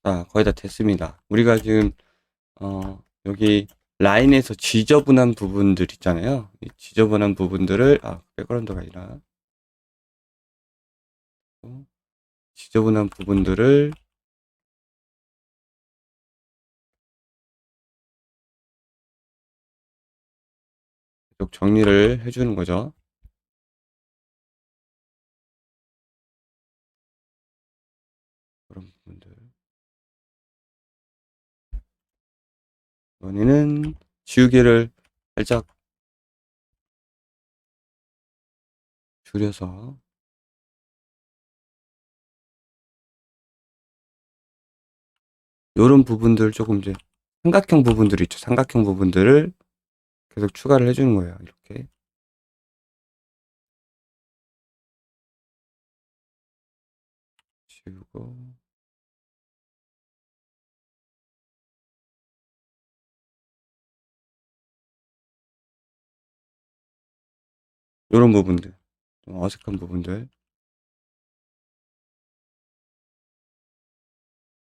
자, 거의 다 됐습니다. 우리가 지금 여기 라인에서 지저분한 부분들 있잖아요. 이 지저분한 부분들을 백그라운드가 아니라 지저분한 부분들을 계속 정리를 해주는 거죠. 그런 부분들. 이번에는 지우개를 살짝 줄여서 이런 부분들 조금 이제 삼각형 부분들 있죠. 삼각형 부분들을 계속 추가를 해주는 거예요. 이렇게 지우고 이런 부분들, 좀 어색한 부분들,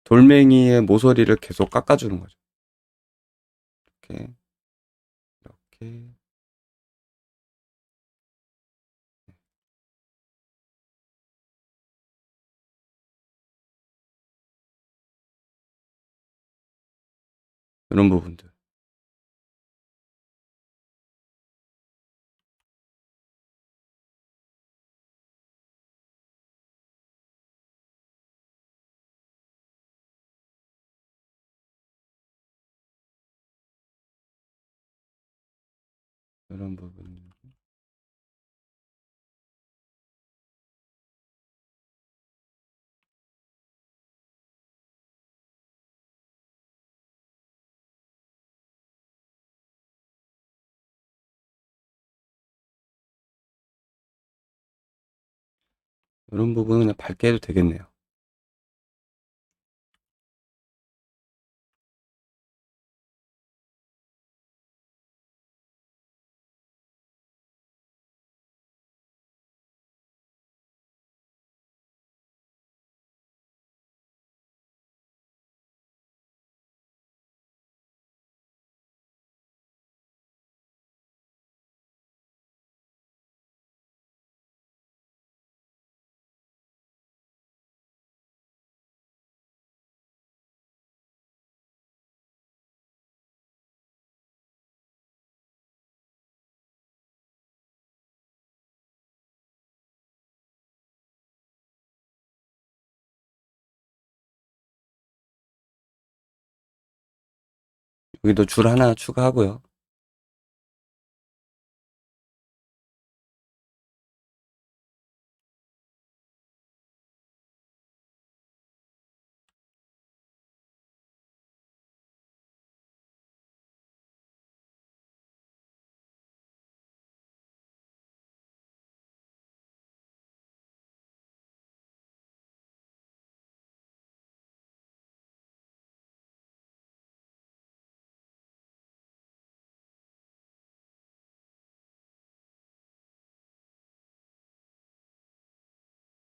돌멩이의 모서리를 계속 깎아주는 거죠. 이렇게 이렇게 이런 부분들. 이런 부분, 이런 부분은 그냥 밝게 해도 되겠네요. 여기도 줄 하나 추가하고요.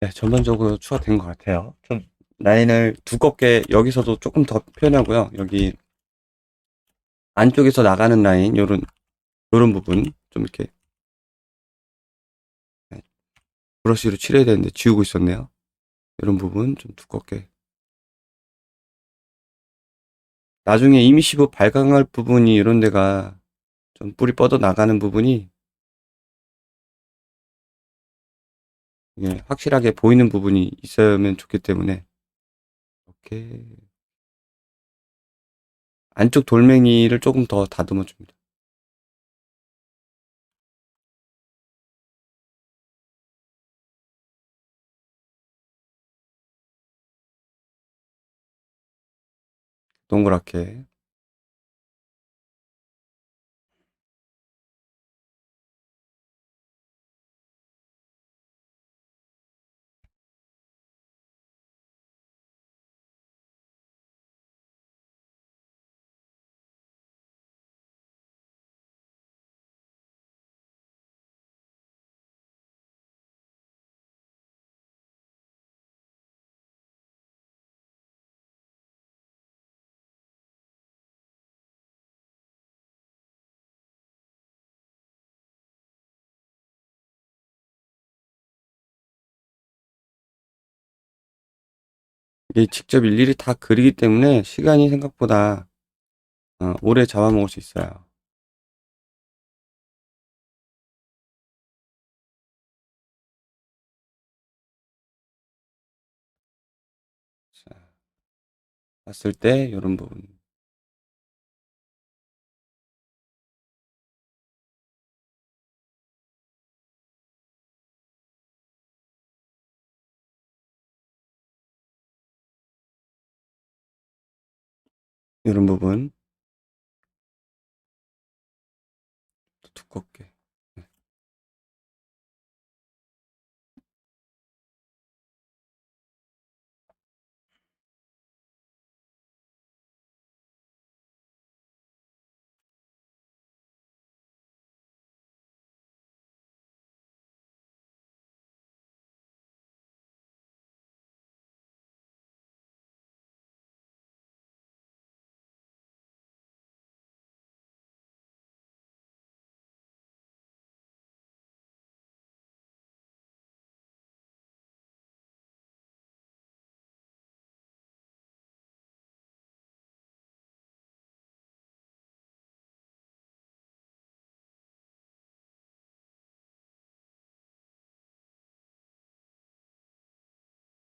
네, 전반적으로 추가된 것 같아요. 좀 라인을 두껍게 여기서도 조금 더 표현하고요. 여기 안쪽에서 나가는 라인 요런 부분 좀 이렇게 네, 브러쉬로 칠해야 되는데 지우고 있었네요. 이런 부분 좀 두껍게. 나중에 이미시브 발광할 부분이 이런 데가 좀 뿌리 뻗어 나가는 부분이 예, 확실하게 보이는 부분이 있으면 좋기 때문에 이렇게 안쪽 돌멩이를 조금 더 다듬어 줍니다. 동그랗게. 이게 직접 일일이 다 그리기 때문에 시간이 생각보다 오래 잡아먹을 수 있어요. 자, 봤을 때 이런 부분. 이런 부분 두껍게.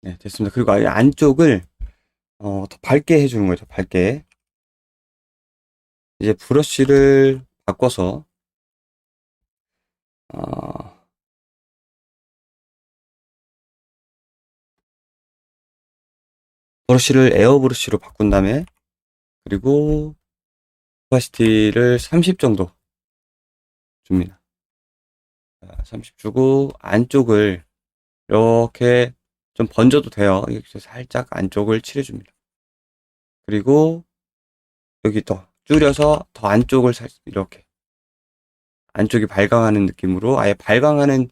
네, 됐습니다. 그리고 아예 안쪽을 더 밝게 해주는 거죠. 밝게. 이제 브러쉬를 바꿔서 어, 브러쉬를 에어 브러쉬로 바꾼 다음에 그리고 오파시티를 30 정도 줍니다. 30 주고 안쪽을 이렇게 좀 번져도 돼요. 이렇게 살짝 안쪽을 칠해줍니다. 그리고 여기 더 줄여서 더 안쪽을 이렇게 안쪽이 발광하는 느낌으로 아예 발광하는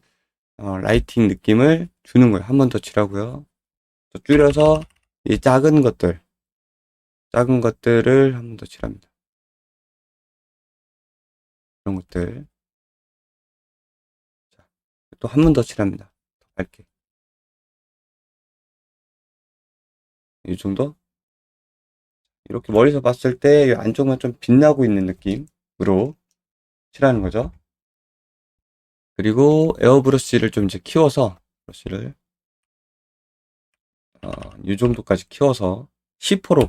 라이팅 느낌을 주는 거예요. 한 번 더 칠하고요. 더 줄여서 이 작은 것들을 한 번 더 칠합니다. 이런 것들 또 한 번 더 칠합니다. 더 밝게 이 정도. 이렇게 멀리서 봤을 때 안쪽만 좀 빛나고 있는 느낌으로 칠하는 거죠. 그리고 에어브러쉬를 좀 이제 키워서 브러쉬를 이 정도까지 키워서 10%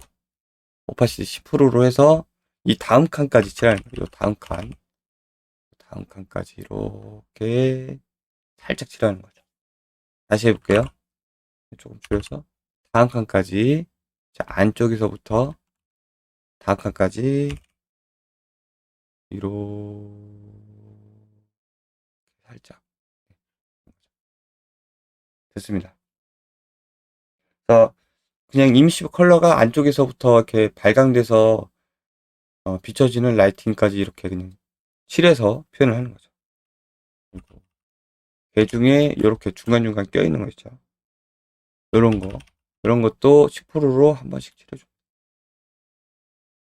오파시티 10%로 해서 이 다음 칸까지 칠하는 거예요. 다음 칸까지 이렇게 살짝 칠하는 거죠. 다시 해볼게요. 조금 줄여서 다음 칸까지 자, 안쪽에서부터 다음 칸까지 위로 살짝 됐습니다. 그래서 그냥 임시 컬러가 안쪽에서부터 이렇게 발광돼서 비춰지는 라이팅까지 이렇게 그냥 칠해서 표현을 하는 거죠. 그리고 개 중에 이렇게 중간중간 껴있는 거 있죠. 이런 것도 10%로 한 번씩 칠해줘.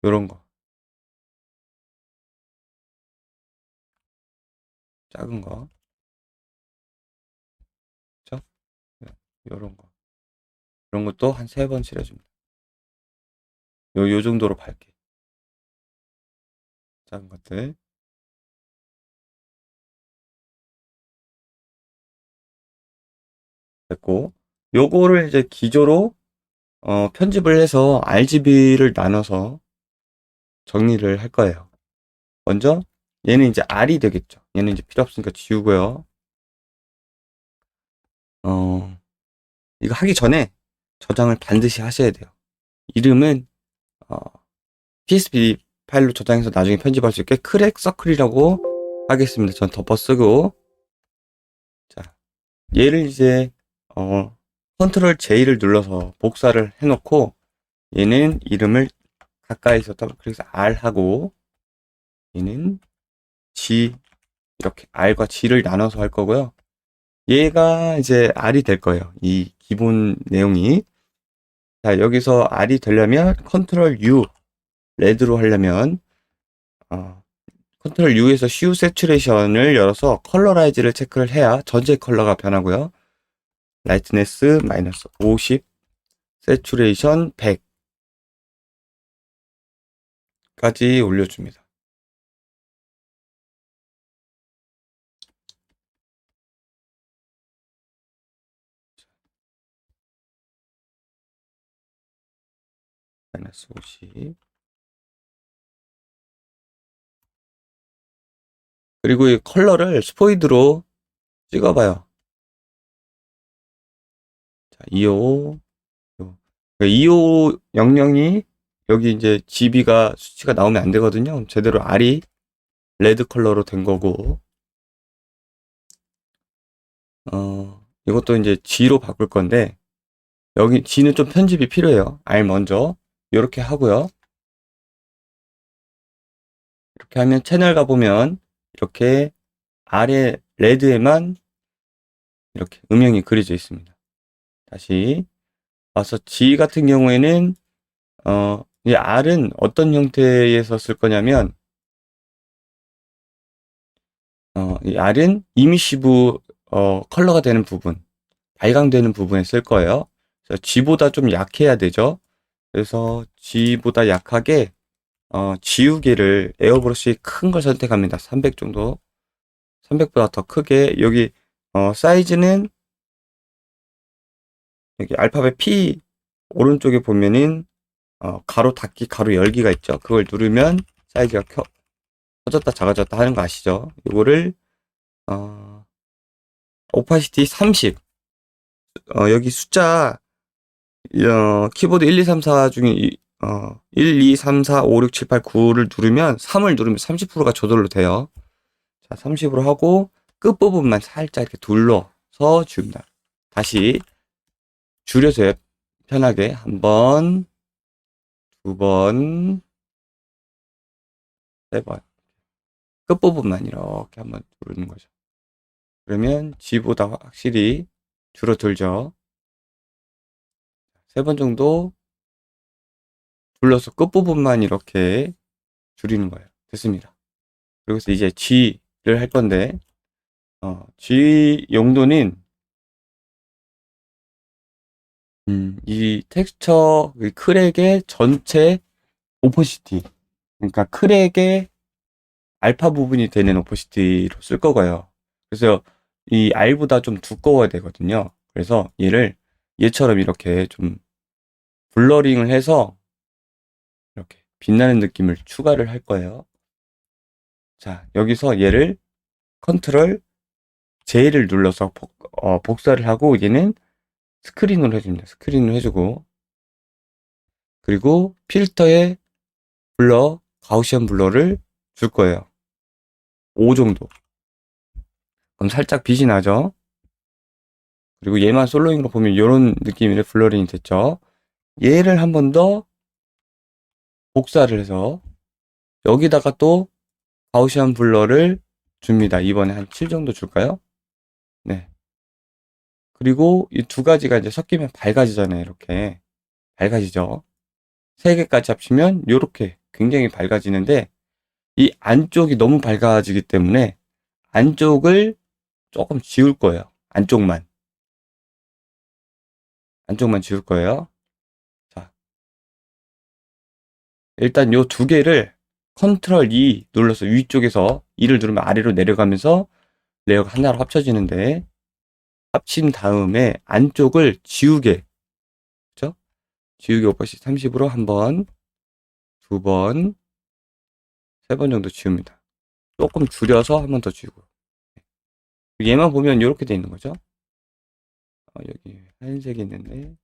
이런 거 작은 거 그렇죠? 이런 거 이런 것도 한 3번 칠해줍니다. 요 정도로 밝게 작은 것들 됐고 요거를 이제 기조로 편집을 해서 RGB를 나눠서 정리를 할 거예요. 먼저 얘는 이제 R이 되겠죠. 얘는 이제 필요 없으니까 지우고요. 이거 하기 전에 저장을 반드시 하셔야 돼요. 이름은 어, PSP 파일로 저장해서 나중에 편집할 수 있게 크랙 서클이라고 하겠습니다. 전 덮어 쓰고 자 얘를 이제 컨트롤 J를 눌러서 복사를 해놓고 얘는 이름을 가까이서 더블 클릭해서 R 하고 얘는 G 이렇게 R과 G를 나눠서 할 거고요. 얘가 이제 R이 될 거예요. 이 기본 내용이 자 여기서 R이 되려면 컨트롤 U 레드로 하려면 컨트롤 U에서 슈 세츄레이션을 열어서 컬러라이즈를 체크를 해야 전체 컬러가 변하고요. 라이트네스 마이너스 50 새추레이션 100까지 올려줍니다. 마이너스 50. 그리고 이 컬러를 스포이드로 찍어봐요. 자, 255. 2500이 여기 이제 GB가 수치가 나오면 안 되거든요. 제대로 R이 레드 컬러로 된 거고, 이것도 이제 G로 바꿀 건데, 여기 G는 좀 편집이 필요해요. R 먼저. 이렇게 하고요. 이렇게 하면 채널 가보면, 이렇게 R의 레드에만 이렇게 음영이 그려져 있습니다. 다시 와서 G 같은 경우에는, 이 R은 어떤 형태에서 쓸 거냐면, 이 R은 이미시브, 컬러가 되는 부분, 발광되는 부분에 쓸 거예요. 그래서 G보다 좀 약해야 되죠. 그래서 G보다 약하게, 지우개를 에어브러쉬 큰 걸 선택합니다. 300 정도. 300보다 더 크게, 여기, 사이즈는, 여기 알파벳 P 오른쪽에 보면은, 가로 닫기, 가로 열기가 있죠. 그걸 누르면 사이즈가 커졌다, 작아졌다 하는 거 아시죠? 이거를, 오파시티 30. 여기 숫자, 키보드 1, 2, 3, 4 중에 1, 2, 3, 4, 5, 6, 7, 8, 9를 누르면 3을 누르면 30%가 저절로 돼요. 자, 30으로 하고 끝부분만 살짝 이렇게 둘러서 줍니다. 다시 줄여서 편하게 한 번, 두 번, 세 번. 끝부분만 이렇게 한번 누르는 거죠. 그러면 G보다 확실히 줄어들죠. 세 번 정도 둘러서 끝부분만 이렇게 줄이는 거예요. 됐습니다. 그리고 이제 G를 할 건데, G 용도는, 이 텍스처, 이 크랙의 전체 오퍼시티. 그러니까 크랙의 알파 부분이 되는 오퍼시티로 쓸 거고요. 그래서 이 R보다 좀 두꺼워야 되거든요. 그래서 얘처럼 이렇게 좀 블러링을 해서 이렇게 빛나는 느낌을 추가를 할 거예요. 자, 여기서 얘를 컨트롤 J를 눌러서 복사를 하고 얘는 스크린으로 해줍니다. 스크린으로 해주고 그리고 필터에 블러, 가우시안 블러를 줄 거예요. 5 정도. 그럼 살짝 빛이 나죠? 그리고 얘만 솔로잉으로 보면 이런 느낌의 블러링이 됐죠? 얘를 한 번 더 복사를 해서 여기다가 또 가우시안 블러를 줍니다. 이번에 한 7 정도 줄까요? 네. 그리고 이 두 가지가 이제 섞이면 밝아지잖아요. 이렇게. 밝아지죠? 세 개까지 합치면 이렇게 굉장히 밝아지는데 이 안쪽이 너무 밝아지기 때문에 안쪽을 조금 지울 거예요. 안쪽만 지울 거예요. 자, 일단 요 두 개를 컨트롤 E 눌러서 위쪽에서 E를 누르면 아래로 내려가면서 레이어가 하나로 합쳐지는데 합친 다음에 안쪽을 지우개, 그죠? 지우개 오퍼시 30으로 한 번, 두 번, 세 번 정도 지웁니다. 조금 줄여서 한 번 더 지우고. 얘만 보면 이렇게 돼 있는 거죠. 여기 하얀색이 있는데,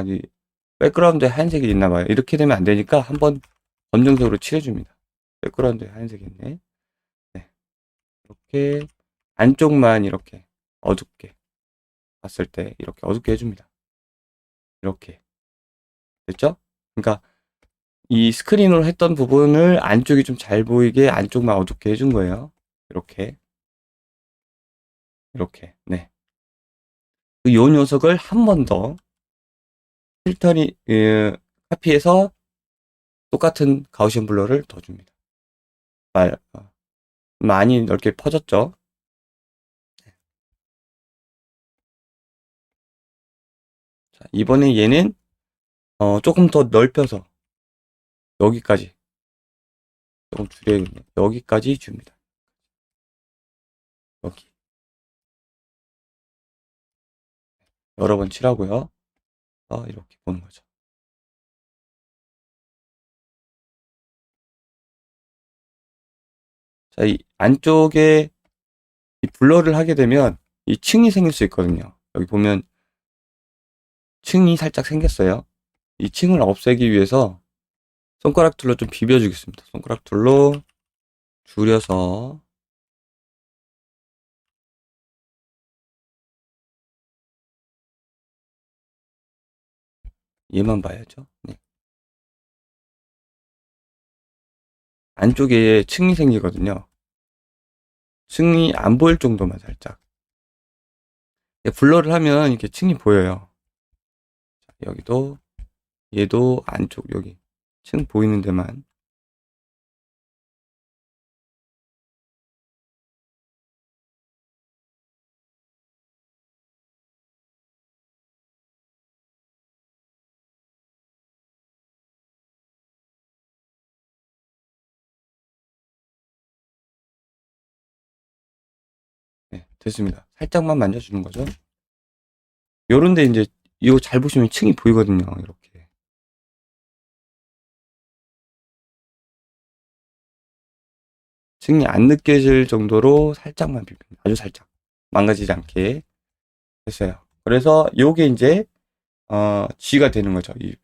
이 백그라운드에 하얀색이 있나 봐요. 이렇게 되면 안 되니까 한번 검정색으로 칠해줍니다. 백그라운드에 하얀색이 있네. 네. 이렇게 안쪽만 이렇게 어둡게 봤을 때 이렇게 어둡게 해줍니다. 이렇게. 됐죠? 그러니까 이 스크린으로 했던 부분을 안쪽이 좀 잘 보이게 안쪽만 어둡게 해준 거예요. 이렇게. 이렇게. 네. 요 녀석을 한 번 더 필터리, 카피해서 똑같은 가우시안 블러를 더 줍니다. 많이 넓게 퍼졌죠? 자, 이번에 얘는 조금 더 넓혀서 여기까지 조금 줄여야겠네요. 여기까지 줍니다. 여기 여러 번 칠하고요. 이렇게 보는 거죠. 자, 이 안쪽에 이 블러를 하게 되면 이 층이 생길 수 있거든요. 여기 보면 층이 살짝 생겼어요. 이 층을 없애기 위해서 손가락 툴로 좀 비벼주겠습니다. 손가락 툴로 줄여서 얘만 봐야죠. 네. 안쪽에 층이 생기거든요. 층이 안 보일 정도만 살짝. 블러를 하면 이렇게 층이 보여요. 자, 여기도 얘도 안쪽 여기 층 보이는 데만 네, 됐습니다. 살짝만 만져주는 거죠. 요런데 이제 이거 잘 보시면 층이 보이거든요. 이렇게 층이 안 느껴질 정도로 살짝만 비빕니다. 아주 살짝 망가지지 않게 됐어요. 그래서 요게 이제 G가 되는 거죠. 이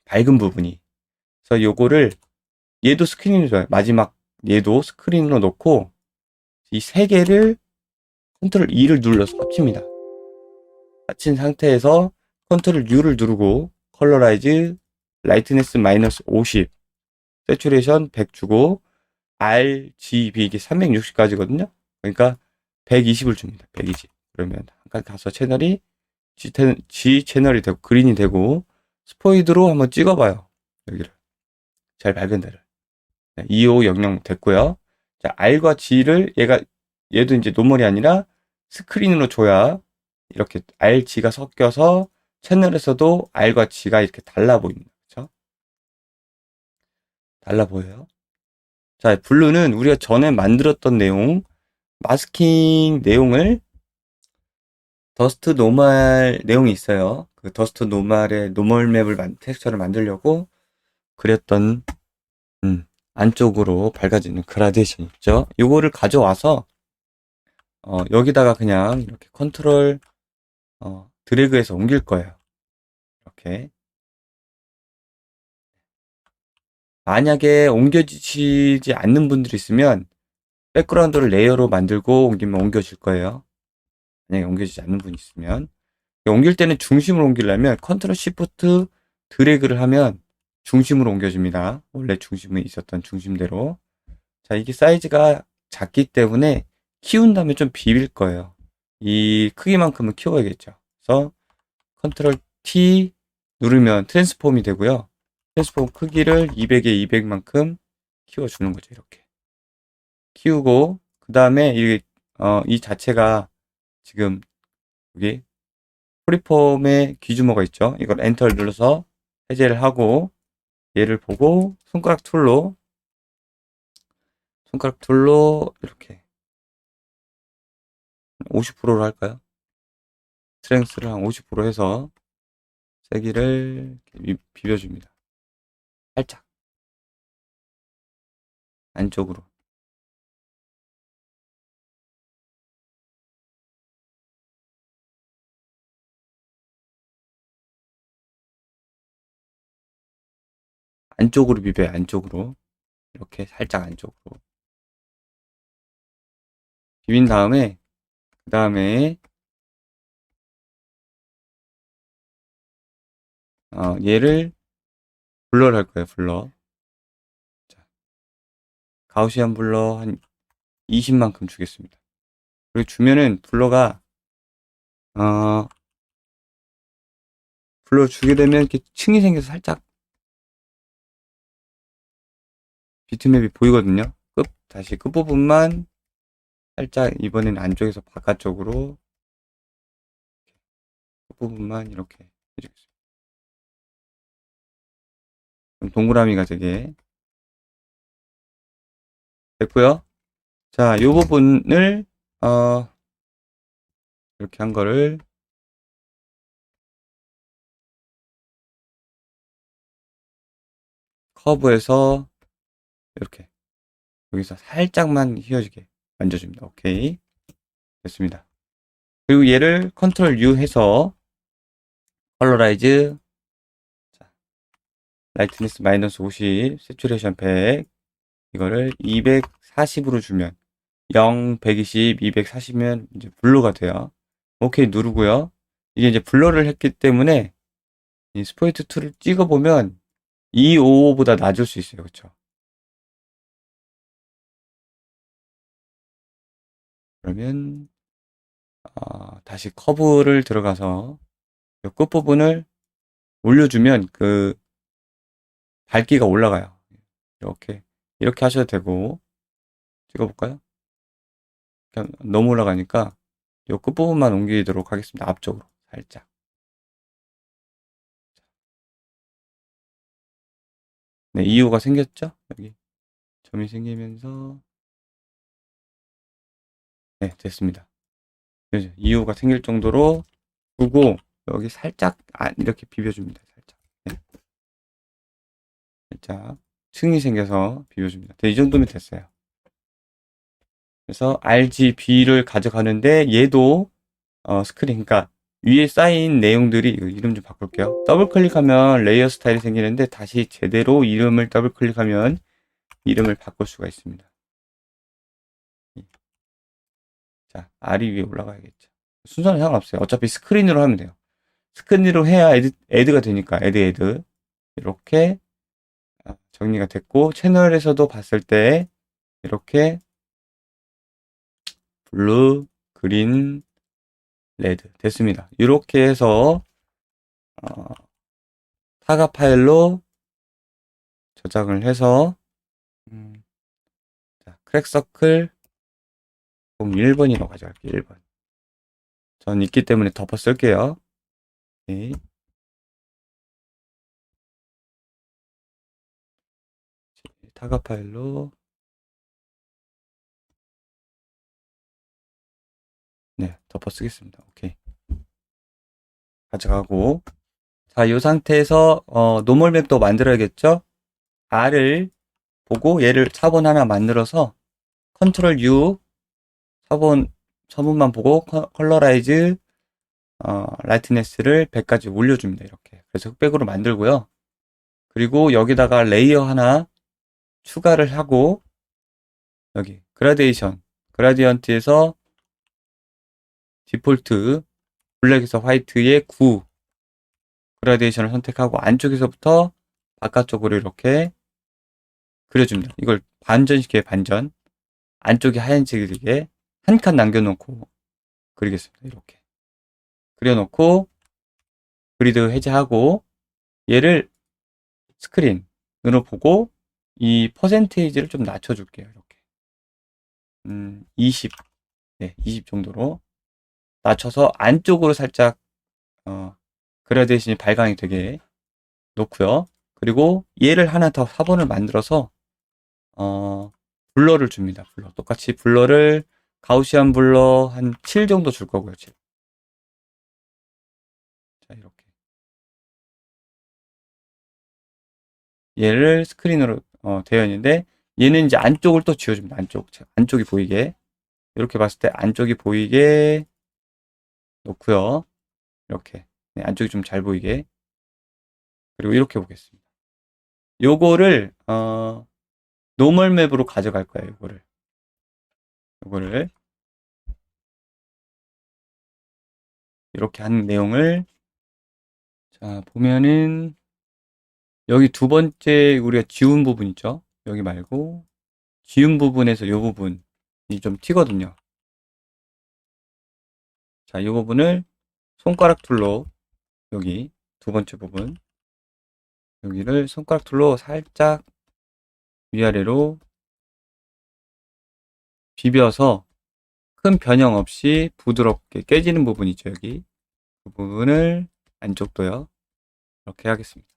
밝은 부분이. 그래서 요거를 얘도 스크린으로 줘요. 마지막 얘도 스크린으로 놓고 이 세 개를 컨트롤 E를 눌러서 합칩니다. 합친 상태에서 컨트롤 U를 누르고 컬러라이즈 라이트네스 마이너스 50 세츄레이션 100 주고 RGB 이게 360까지거든요. 그러니까 120을 줍니다. 120. 그러면 잠깐 가서 채널이 G 채널이 되고 그린이 되고 스포이드로 한번 찍어봐요. 여기를 잘 밝은 데를. 2500 됐고요. 자, R과 G를 얘도 이제 노멀이 아니라 스크린으로 줘야 이렇게 R, G가 섞여서 채널에서도 R과 G가 이렇게 달라 보입니다. 그렇죠? 달라 보여요. 자, 블루는 우리가 전에 만들었던 내용, 마스킹 내용을 더스트 노멀 내용이 있어요. 그 더스트 노멀의 노멀 맵을 텍스처를 만들려고 그렸던 안쪽으로 밝아지는 그라데이션 있죠. 요거를 가져와서 여기다가 그냥 이렇게 컨트롤 드래그해서 옮길 거예요. 이렇게. 만약에 옮겨지지 않는 분들이 있으면 백그라운드를 레이어로 만들고 옮기면 옮겨질 거예요. 만약에 옮겨지지 않는 분이 있으면. 옮길 때는 중심을 옮기려면 컨트롤 시프트 드래그를 하면 중심으로 옮겨집니다. 원래 중심에 있었던 중심대로. 자, 이게 사이즈가 작기 때문에 키운 다음에 좀 비빌 거예요. 이 크기만큼은 키워야겠죠. 그래서 컨트롤 T 누르면 트랜스폼이 되고요. 트랜스폼 크기를 200에 200만큼 키워주는 거죠. 이렇게 키우고 그 다음에 이 자체가 지금 여기 프리폼의 귀주모가 있죠. 이걸 엔터를 눌러서 해제를 하고 얘를 보고 손가락 툴로 이렇게 50%로 할까요? 스트렝스를 한 50% 해서 세기를 비벼줍니다. 살짝 안쪽으로. 안쪽으로 비벼요. 안쪽으로. 이렇게 살짝 안쪽으로. 비빈 다음에 그 다음에 얘를 블러를 할 거예요. 블러. 자, 가우시안 블러 한 20만큼 주겠습니다. 그리고 주면은 블러 주게 되면 이렇게 층이 생겨서 살짝 비트맵이 보이거든요. 다시 끝부분만 살짝 이번엔 안쪽에서 바깥쪽으로 끝부분만 이렇게 해주겠습니다. 좀 동그라미가 되게 됐고요. 자, 이 부분을 이렇게 한 거를 커브에서 이렇게 여기서 살짝만 휘어지게 만져줍니다. 오케이, 됐습니다. 그리고 얘를 컨트롤 U 해서 컬러라이즈, 자, 라이트니스 마이너스 50, 세츄레이션 100, 이거를 240으로 주면 0, 120, 240면 이제 블러가 돼요. 오케이 누르고요. 이게 이제 블러를 했기 때문에 이 스포이트 툴을 찍어보면 255보다 낮을 수 있어요. 그렇죠? 그러면 다시 커브를 들어가서 이 끝부분을 올려주면 그 밝기가 올라가요. 이렇게 하셔도 되고, 찍어볼까요? 그냥 너무 올라가니까 이 끝부분만 옮기도록 하겠습니다. 앞쪽으로 살짝. 네, 이유가 생겼죠? 여기 점이 생기면서 네, 됐습니다. 이유가 생길 정도로 두고 여기 살짝 이렇게 비벼줍니다. 살짝. 네, 살짝 층이 생겨서 비벼줍니다. 네, 이 정도면 됐어요. 그래서 RGB를 가져가는데 얘도 스크린, 그러니까 위에 쌓인 내용들이 이름 좀 바꿀게요. 더블 클릭하면 레이어 스타일이 생기는데 다시 제대로 이름을 더블 클릭하면 이름을 바꿀 수가 있습니다. 자, R이 위에 올라가야겠죠. 순서는 상관없어요. 어차피 스크린으로 하면 돼요. 스크린으로 해야 애드가 되니까 애드 이렇게 정리가 됐고, 채널에서도 봤을 때 이렇게 블루, 그린, 레드 됐습니다. 이렇게 해서 타가 파일로 저장을 해서 자, 크랙 서클 1번이라고 가져갈게요. 1번. 전 있기 때문에 덮어 쓸게요. 네. 타가 파일로 네, 덮어 쓰겠습니다. 오케이. 가져가고, 자, 이 상태에서 노멀 맵도 만들어야겠죠? R을 보고 얘를 차본 하나 만들어서 컨트롤 U 서본만 보고 컬러라이즈 라이트네스를 100까지 올려줍니다. 이렇게. 그래서 흑백으로 만들고요. 그리고 여기다가 레이어 하나 추가를 하고 여기 그라디언트에서 디폴트 블랙에서 화이트의 9 그라데이션을 선택하고 안쪽에서부터 바깥쪽으로 이렇게 그려줍니다. 이걸 반전시켜요. 반전. 안쪽이 하얀색이게 한 칸 남겨놓고 그리겠습니다. 이렇게 그려놓고 그리드 해제하고 얘를 스크린으로 보고 이 퍼센테이지를 좀 낮춰줄게요. 이렇게 20, 네, 20 정도로 낮춰서 안쪽으로 살짝 그라데이션이 발광이 되게 놓고요. 그리고 얘를 하나 더 사본을 만들어서 블러를 줍니다. 블러 똑같이 블러를 가우시안 블러 한 7 정도 줄 거고요. 7. 자, 이렇게 얘를 스크린으로 되어 있는데 얘는 이제 안쪽을 또 지워줍니다. 안쪽이 보이게 이렇게 봤을 때 안쪽이 보이게 놓고요. 이렇게 네, 안쪽이 좀 잘 보이게 그리고 이렇게 보겠습니다. 요거를 노멀 맵으로 가져갈 거예요. 요거를 이렇게 한 내용을 자 보면은 여기 두 번째 우리가 지운 부분 있죠? 여기 말고 지운 부분에서 요 부분이 좀 튀거든요. 자, 이 부분을 손가락 툴로 여기 두 번째 부분 여기를 손가락 툴로 살짝 위아래로 비벼서 큰 변형 없이 부드럽게 깨지는 부분 있죠. 여기 그 부분을 안쪽도요. 이렇게 하겠습니다.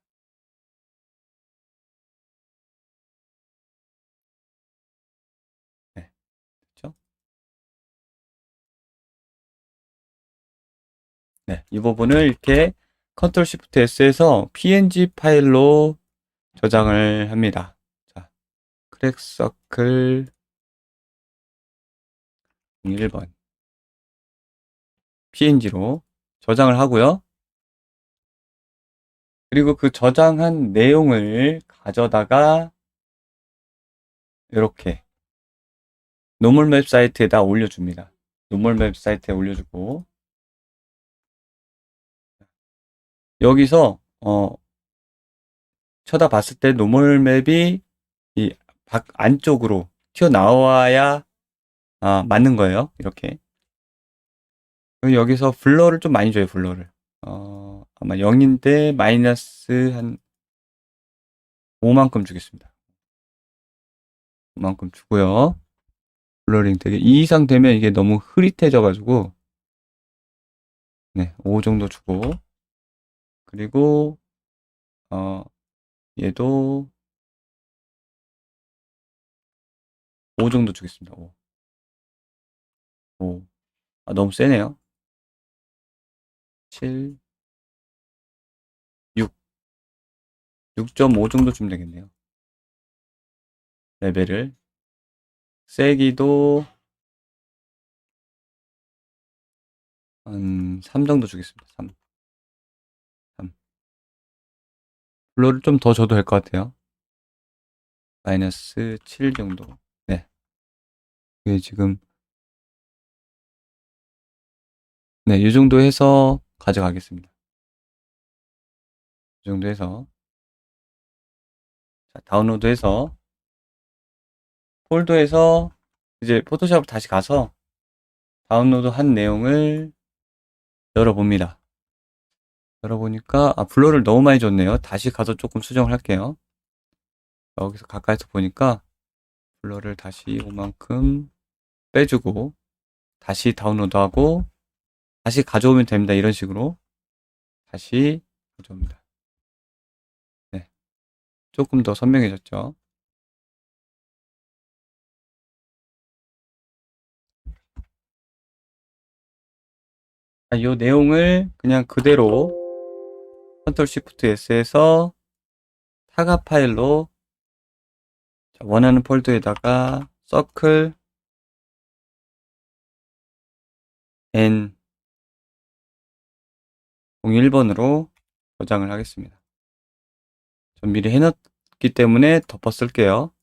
네, 이 부분을 이렇게 컨트롤 시프트 S에서 PNG 파일로 저장을 합니다. 자, 크랙 서클 1번 PNG로 저장을 하고요. 그리고 그 저장한 내용을 가져다가 이렇게 노멀맵 사이트에다 올려줍니다. 노멀맵 사이트에 올려주고 여기서 쳐다봤을 때 노멀맵이 이 밖 안쪽으로 튀어나와야 맞는 거예요. 이렇게. 그리고 여기서 블러를 좀 많이 줘요. 블러를. 아마 0인데 마이너스 한 5만큼 주겠습니다. 5만큼 주고요. 블러링 되게 2 이상 되면 이게 너무 흐릿해져가지고 네, 5 정도 주고 그리고 얘도 5 정도 주겠습니다. 5. 5. 너무 세네요. 7, 6. 6.5 정도 주면 되겠네요. 레벨을. 세기도 한 3 정도 주겠습니다. 3. 3. 블러를 좀 더 줘도 될 것 같아요. 마이너스 7 정도. 네. 이게 지금, 네, 이 정도 해서 가져가겠습니다. 이 정도 해서. 자, 다운로드해서, 폴더에서 이제 포토샵 다시 가서 다운로드 한 내용을 열어봅니다. 열어보니까, 블러를 너무 많이 줬네요. 다시 가서 조금 수정을 할게요. 여기서 가까이서 보니까, 블러를 다시 이만큼 빼주고, 다시 다운로드하고, 다시 가져오면 됩니다. 이런 식으로. 다시 가져옵니다. 네. 조금 더 선명해졌죠. 이 내용을 그냥 그대로 컨트롤 시프트 S에서 타가 파일로 원하는 폴더에다가 서클 N 01번으로 저장을 하겠습니다. 전 미리 해놨기 때문에 덮어 쓸게요.